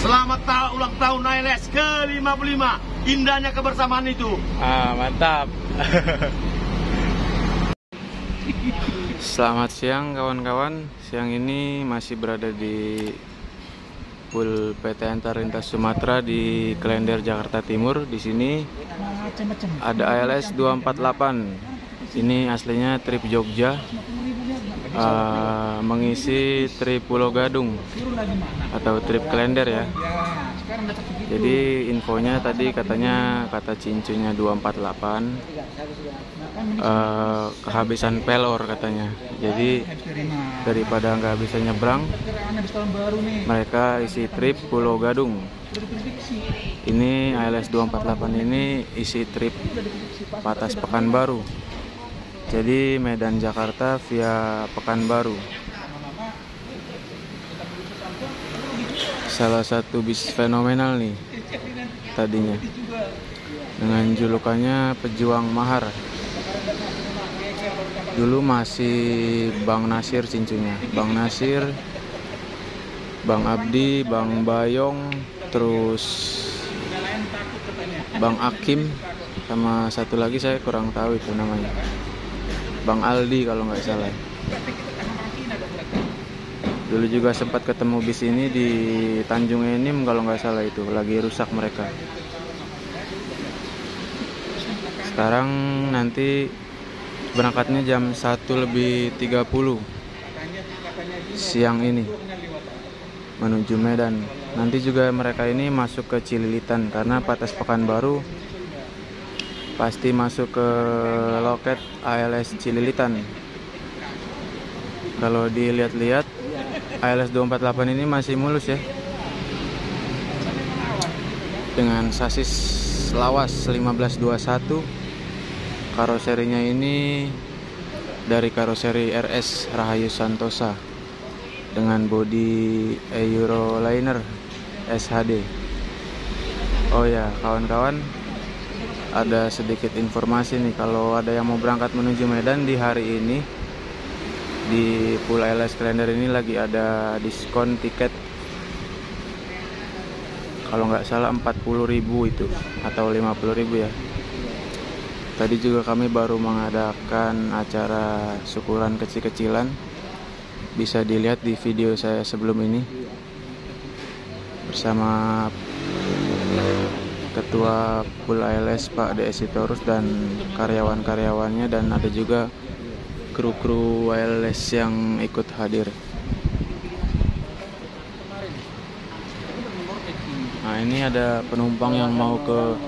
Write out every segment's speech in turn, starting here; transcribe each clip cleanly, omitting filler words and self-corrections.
Selamat ulang tahun ALS ke-55. Indahnya kebersamaan itu. Mantap. Selamat siang kawan-kawan. Siang ini masih berada di Pool PT Antar Lintas Sumatera di Klender, Jakarta Timur. Di sini ada ALS 248. Ini aslinya trip Jogja, mengisi trip Pulau Gadung atau trip Klender ya. Jadi infonya tadi katanya kata cincunya 248 kehabisan pelor katanya. Jadi daripada nggak bisa nyebrang, mereka isi trip Pulau Gadung. Ini ALS 248 ini isi trip Patas Pekanbaru. Jadi Medan Jakarta via Pekanbaru. Salah satu bis fenomenal nih tadinya, dengan julukannya Pejuang Mahar. Dulu masih Bang Nasir cincunya, Bang Nasir, Bang Abdi, Bang Bayong, terus Bang Akim, sama satu lagi saya kurang tahu itu namanya, Bang Aldi kalau nggak salah. Dulu juga sempat ketemu bis ini di Tanjung Enim kalau nggak salah, itu lagi rusak mereka. Sekarang nanti berangkatnya jam 1:30 siang ini menuju Medan. Nanti juga mereka ini masuk ke Cililitan karena Patas Pekanbaru pasti masuk ke loket ALS Cililitan. Kalau dilihat-lihat ALS 248 ini masih mulus ya, dengan sasis lawas 1521. Karoserinya ini dari karoseri RS Rahayu Santosa dengan bodi Euroliner SHD. Oh ya kawan-kawan, ada sedikit informasi nih, kalau ada yang mau berangkat menuju Medan di hari ini, di Pool ALS Klender ini lagi ada diskon tiket. Kalau nggak salah 40.000 itu atau 50.000 ya. Tadi juga kami baru mengadakan acara syukuran kecil-kecilan. Bisa dilihat di video saya sebelum ini bersama Ketua Pool ALS Pak DS Sitorus dan karyawan-karyawannya, dan ada juga kru-kru ALS yang ikut hadir. Nah ini ada penumpang yang mau ke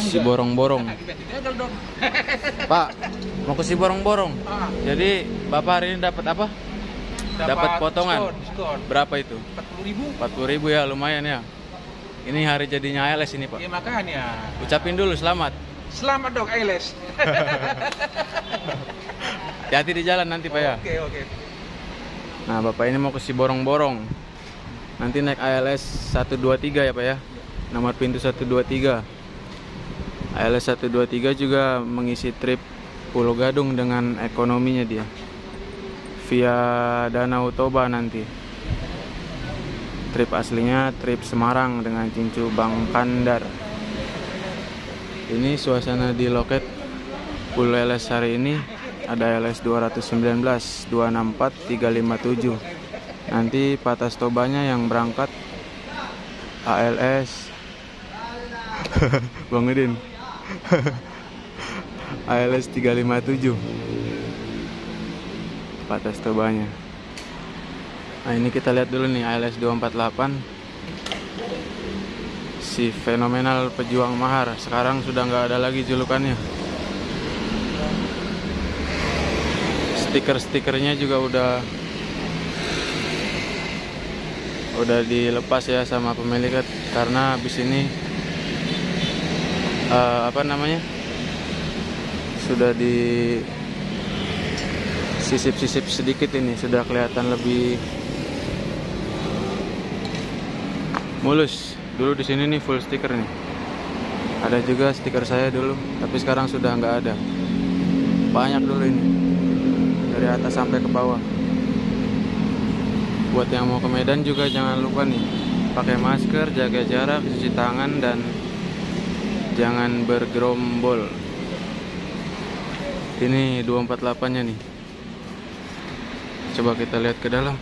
Siborong-Borong. Pak, mau ke Siborong-Borong. Jadi Bapak hari ini dapat apa? Dapat potongan. Diskon. Berapa itu? 40.000. 40.000 ya, lumayan ya. Ini hari jadinya ALS ini Pak. Ya makanya. Ucapin dulu selamat. Selamat dong ALS. Hati-hati di jalan nanti Pak ya. Oke. Nah Bapak ini mau ke Siborong-Borong. Nanti naik ALS 123 ya Pak ya. Nomor pintu 123. ALS 123 juga mengisi trip Pulau Gadung dengan ekonominya dia, via Danau Toba nanti. Trip aslinya trip Semarang dengan cincu Bang Kandar. Ini suasana di loket Pool ALS hari ini. Ada ALS 219, 264, 357. Nanti Patas Tobanya yang berangkat ALS Bang Udin ALS 357 Patas Tobanya. Nah ini kita lihat dulu nih ALS 248, si fenomenal Pejuang Mahar. Sekarang sudah nggak ada lagi julukannya. Stiker-stikernya juga udah dilepas ya sama pemilik, karena habis ini sudah di sisip-sisip sedikit, ini sudah kelihatan lebih mulus. Dulu di sini nih full stiker nih. Ada juga stiker saya dulu, tapi sekarang sudah nggak ada. Banyak dulu ini. dari atas sampai ke bawah. Buat yang mau ke Medan juga jangan lupa nih, pakai masker, jaga jarak, cuci tangan, dan jangan bergerombol. Ini 248-nya nih. Coba kita lihat ke dalam.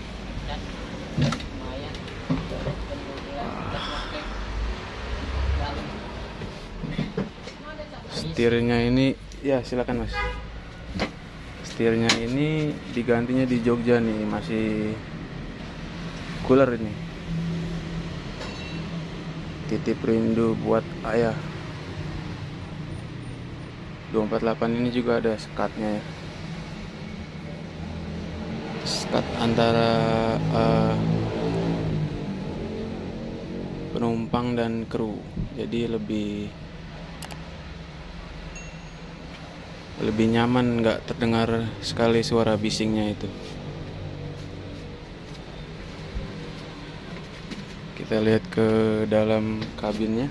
Setirnya ini, ya silakan Mas. Setirnya ini digantinya di Jogja nih, masih cooler ini. Titip rindu buat ayah. 248 ini juga ada sekatnya ya. Sekat antara penumpang dan kru. Jadi lebih nyaman, nggak terdengar sekali suara bisingnya itu. Kita lihat ke dalam kabinnya.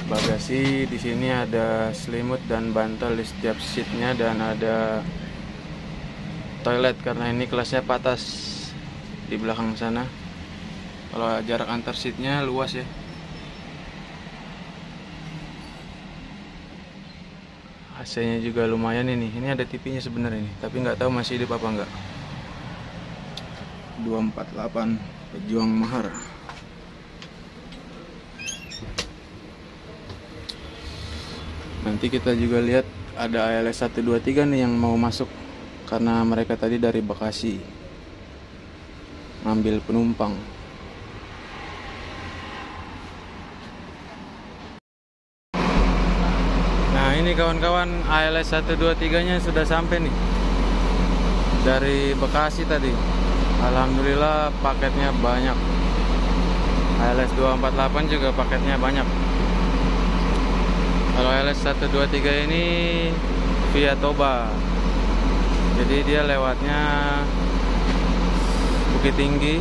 Bagasi di sini ada selimut dan bantal di setiap seatnya, dan ada toilet karena ini kelasnya patas di belakang sana. Kalau jarak antar seatnya luas ya. AC-nya juga lumayan ini. Ini ada TV-nya sebenarnya ini, tapi nggak tahu masih hidup apa enggak. 248 Pejuang Mahar. Nanti kita juga lihat ada ALS 123 nih yang mau masuk, karena mereka tadi dari Bekasi ngambil penumpang. Nah ini kawan-kawan, ALS 123 nya sudah sampai nih dari Bekasi tadi. Alhamdulillah paketnya banyak. ALS 248 juga paketnya banyak. Kalau ALS 123 ini via Toba, jadi dia lewatnya Bukit Tinggi,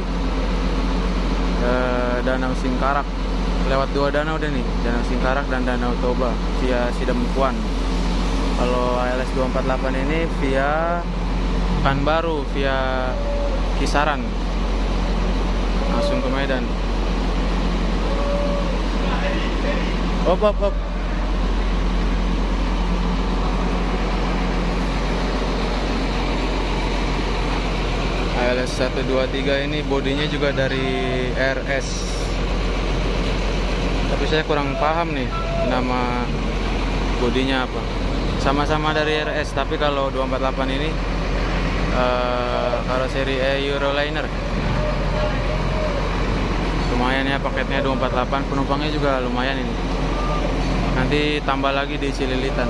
Danau Singkarak. Lewat dua danau deh nih, Danau Singkarak dan Danau Toba via Sidempuan. Kalau ALS 248 ini via Pekanbaru, via Kisaran, langsung ke Medan. Hop. ALS 123 ini bodinya juga dari RS, tapi saya kurang paham nih nama bodinya apa. Sama-sama dari RS, tapi kalau 248 ini karoseri Euroliner. Lumayan ya paketnya 248, penumpangnya juga lumayan ini. Nanti tambah lagi di Cililitan.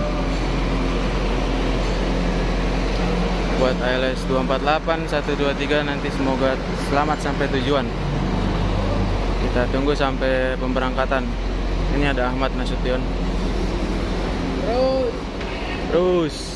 Buat ALS 248 123 nanti semoga selamat sampai tujuan. Kita tunggu sampai pemberangkatan. Ini ada Ahmad Nasution. Terus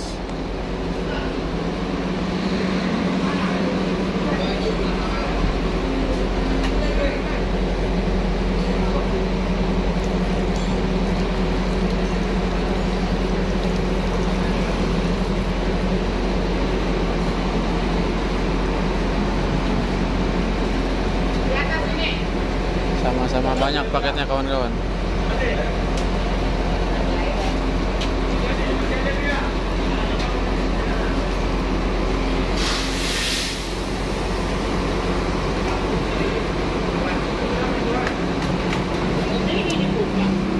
sama-sama banyak paketnya kawan-kawan.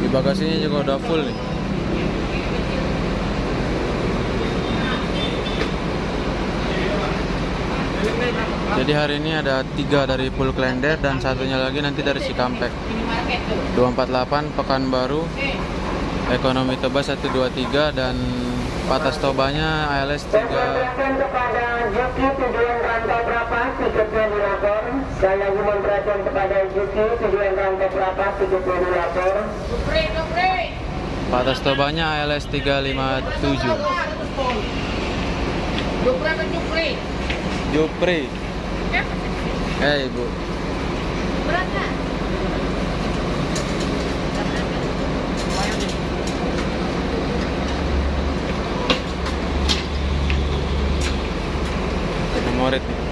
Di bagasinya juga udah full nih. Jadi hari ini ada 3 dari Pulau Klender dan satunya lagi nanti dari Cikampek. 248 Pekanbaru, Ekonomi Toba 123, dan Patas Tobanya ALS 3. Kepada Juki tujuan rantau berapa tiketnya dilapor. Saya lagi memperhatikan kepada Juki tujuan rantau berapa tiketnya dilapor. Patas Tobanya ALS 357. Jupri. Ibu. Berapa?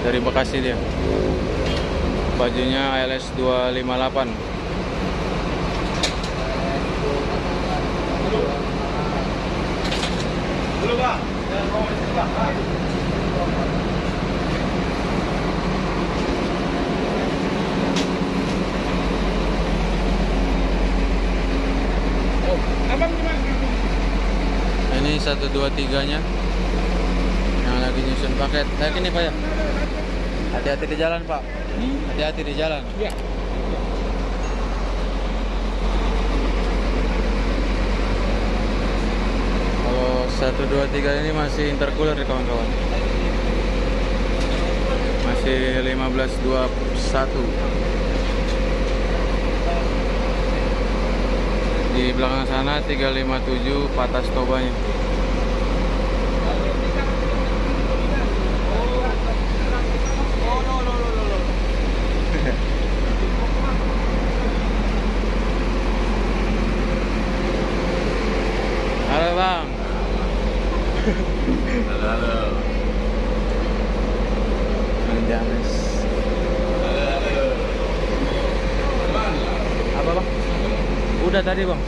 dari Bekasi dia. Bajunya ALS 258. Dulu bang. Ini 123-nya yang lagi nyusun paket. Kayak gini Pak ya. Hati-hati di jalan Pak. Hati-hati di jalan. Iya. Kalau 123 ini masih intercooler ya kawan-kawan. Masih 1521. Di belakang sana 357 patas tobanya. Halo bang. Halo. James. Apa bang? Udah tadi bang.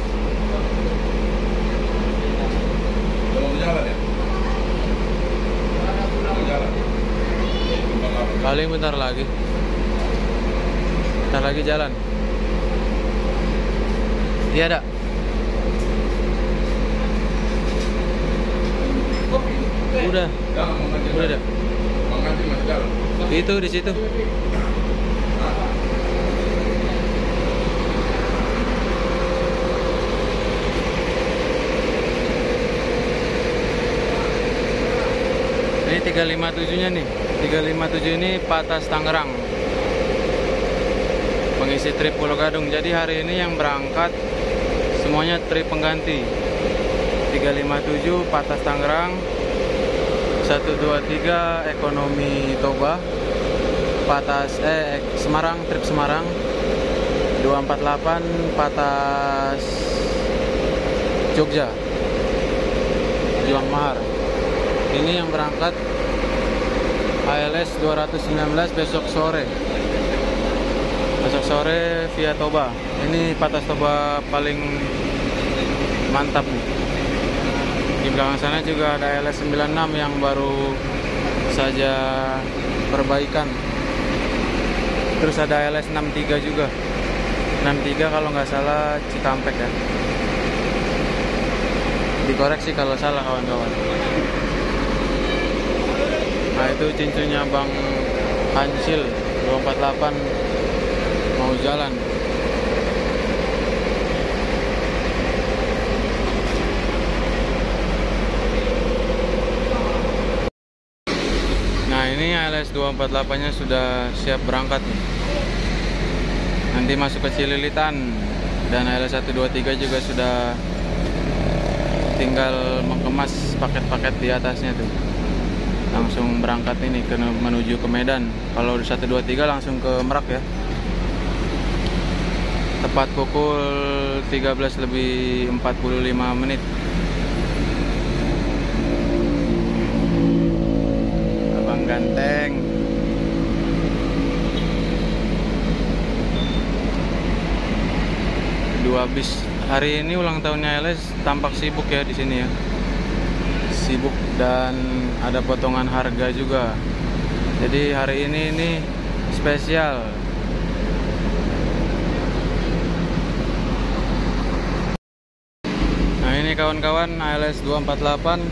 Mau jalan ya? Mau jalan. Paling bentar lagi. Bentar lagi jalan. Iya dak. Udah. Udah dak. Menganti masih jalan. Itu di situ. Ini 357-nya nih. 357 ini Patas Tangerang. Pengisi trip Pulau Gadung. Jadi hari ini yang berangkat semuanya trip pengganti. 357 Patas Tangerang, 123 Ekonomi Toba, Patas Semarang, trip Semarang, 248 Patas Jogja, Juang Mahar. Ini yang berangkat ALS 219 besok sore. Besok sore via Toba. Ini Patas Toba paling mantap nih. Di belakang sana juga ada ALS 96 yang baru saja perbaikan. Terus ada ALS 63 juga. 63 kalau nggak salah Cikampek ya. Dikoreksi kalau salah kawan-kawan. Nah itu cincunya Bang Hancil 248 mau jalan. Nah ini ALS 248 nya sudah siap berangkat nih. Nanti masuk ke Cililitan. Dan ALS 123 juga sudah tinggal mengemas paket-paket di atasnya tuh. Langsung berangkat ini menuju ke Medan. Kalau 123 langsung ke Merak ya. Tepat pukul 13 lebih 45 menit. Abang ganteng. Dua bis. Hari ini ulang tahunnya ALS tampak sibuk ya di sini ya. Sibuk dan ada potongan harga juga. Jadi hari ini spesial. Nah ini kawan-kawan ALS 248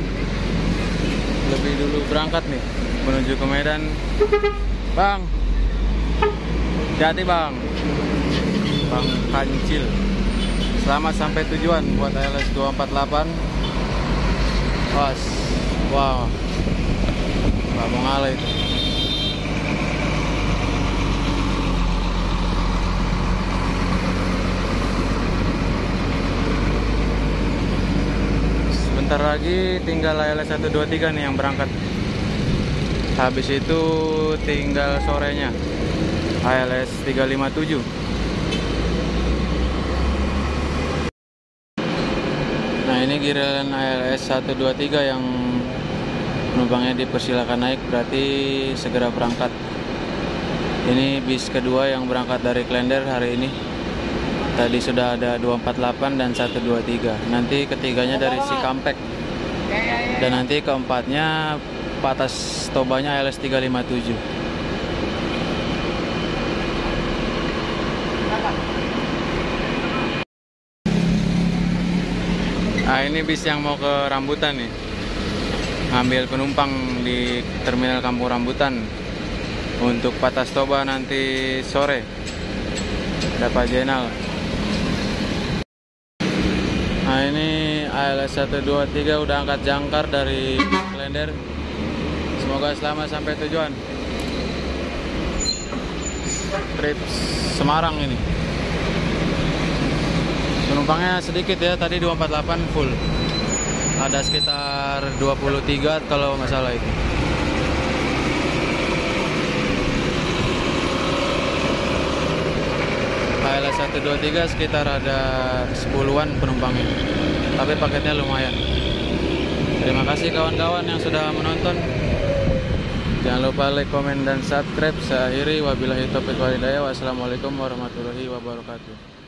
lebih dulu berangkat nih menuju ke Medan. Bang, hati-hati bang. Bang Kancil. Selamat sampai tujuan buat ALS 248. Wow, nggak mau ngalah itu. Sebentar lagi tinggal ALS 123 nih yang berangkat. Habis itu tinggal sorenya ALS 357. Nah ini giliran ALS 123 yang penumpangnya dipersilakan naik, berarti segera berangkat. Ini bis kedua yang berangkat dari Klender hari ini. Tadi sudah ada 248 dan 123. Nanti ketiganya dari Cikampek. Dan nanti keempatnya Patas Tobanya LS 357. Nah, ini bis yang mau ke Rambutan nih. Ngambil penumpang di Terminal Kampung Rambutan. Untuk Patas Toba nanti sore. Ada Pak Jenal. Nah, ini ALS 123 udah angkat jangkar dari Klender. Semoga selamat sampai tujuan. Trip Semarang ini. Penumpangnya sedikit ya, tadi 248 full. Ada sekitar 23 kalau nggak salah itu. ALS 123 sekitar ada 10-an penumpangnya. Tapi paketnya lumayan. Terima kasih kawan-kawan yang sudah menonton. Jangan lupa like, komen, dan subscribe. Saya akhiri, wabillahi taufiq wal hidayah. Wassalamualaikum warahmatullahi wabarakatuh.